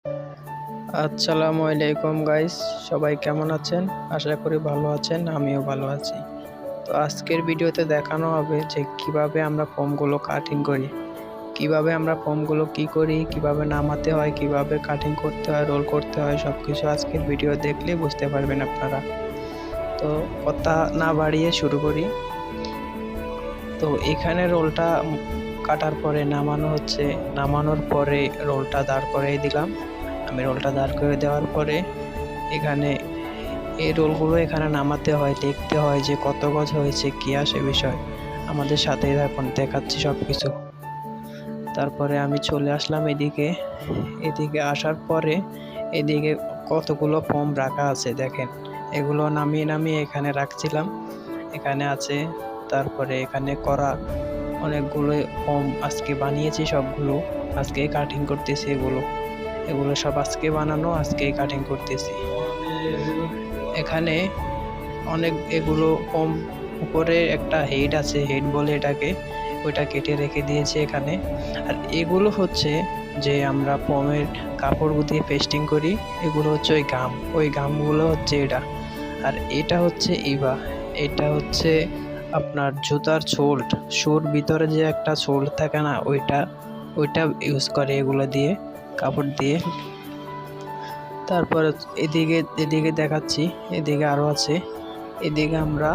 আসসালামু আলাইকুম গাইস, সবাই কেমন আছেন? আশা করি ভালো আছেন, আমিও ভালো আছি। তো আজকের ভিডিওতে দেখানো হবে যে কিভাবে আমরা ফোমগুলো কাটিং করি, কিভাবে আমরা ফোমগুলো কি করি, কিভাবে নামাতে হয়, কিভাবে কাটিং করতে হয়, রোল করতে হয়, সবকিছু আজকের ভিডিও দেখলে বুঝতে পারবেন আপনারা। তো কথা না বাড়িয়ে শুরু করি। তো এখানে রোলটা কাটার পরে নামানো হচ্ছে, নামানোর পরে রোলটা দাঁড় করে দিলাম। আমি রোলটা দাঁড় করে দেওয়ার পরে এখানে এই রোলগুলো এখানে নামাতে হয়, দেখতে হয় যে কত গজ হয়েছে, কি আসে বিষয়। আমাদের সাথেই থাকুন, দেখাচ্ছি সব কিছু। তারপরে আমি চলে আসলাম এদিকে। এদিকে আসার পরে এদিকে কতগুলো ফোম রাখা আছে দেখেন, এগুলো নামিয়ে নামিয়ে এখানে রাখছিলাম, এখানে আছে। তারপরে এখানে করা অনেকগুলো ফোম আজকে বানিয়েছি, সবগুলো আজকে কাটিং করতেছি। এগুলো সব আজকে বানানো, আজকেই কাটিং করতেছি। এখানে এগুলো ফোম উপরে একটা হেড আছে, হেড বলে এটাকে, ওইটা কেটে রেখে দিয়েছে এখানে। আর এগুলো হচ্ছে যে আমরা ফোমের কাপড় দিয়ে পেস্টিং করি, এগুলো হচ্ছে ওই গামগুলো হচ্ছে এটা। আর এটা হচ্ছে এটা হচ্ছে আপনার জুতার শুর ভিতরে যে একটা সোল থাকে না, ওইটা ইউজ করে এগুলো দিয়ে, কাপড় দিয়ে। তারপরে এদিকে দেখাচ্ছি, এদিকে আরও আছে। এদিকে আমরা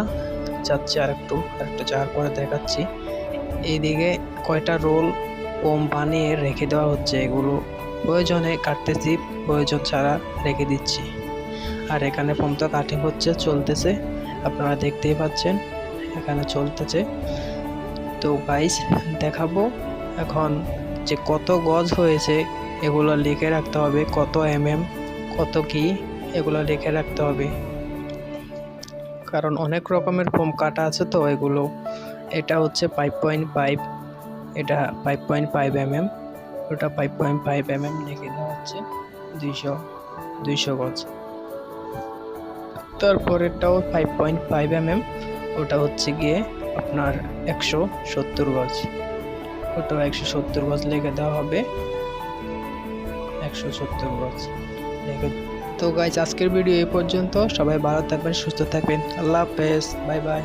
যাচ্ছি আরেকটু যাওয়ার পরে দেখাচ্ছি। এইদিকে কয়টা রোল ফোম বানিয়ে রেখে দেওয়া হচ্ছে, এগুলো প্রয়োজনে কাটতেছি, প্রয়োজন ছাড়া রেখে দিচ্ছি। আর এখানে ফোম তো কাটিং হচ্ছে, চলতেছে, আপনারা দেখতেই পাচ্ছেন এখানে চলতেছে। তো গাইস দেখাবো এখন যে কত গজ হয়েছে, এগুলো লিখে রাখতে হবে, কত কত কি, এগুলো লিখে রাখতে হবে, কারণ অনেক রকমের ফোম কাটা আছে। তো এগুলো, এটা হচ্ছে 5.5, এটা 5.5 ওটা 5.5 লিখে দেওয়া হচ্ছে 200 গজ। তারপরেরটাও 5.5 ওটা হচ্ছে গিয়ে আপনার 170 গজ, ওটাও 170 গজ লিখে দেওয়া হবে, 170 গজ লিখে। তো গাইজ আজকের ভিডিও এই পর্যন্ত, সবাই ভালো থাকবেন, সুস্থ থাকবেন, আল্লাহ হাফেজ, বাই বাই।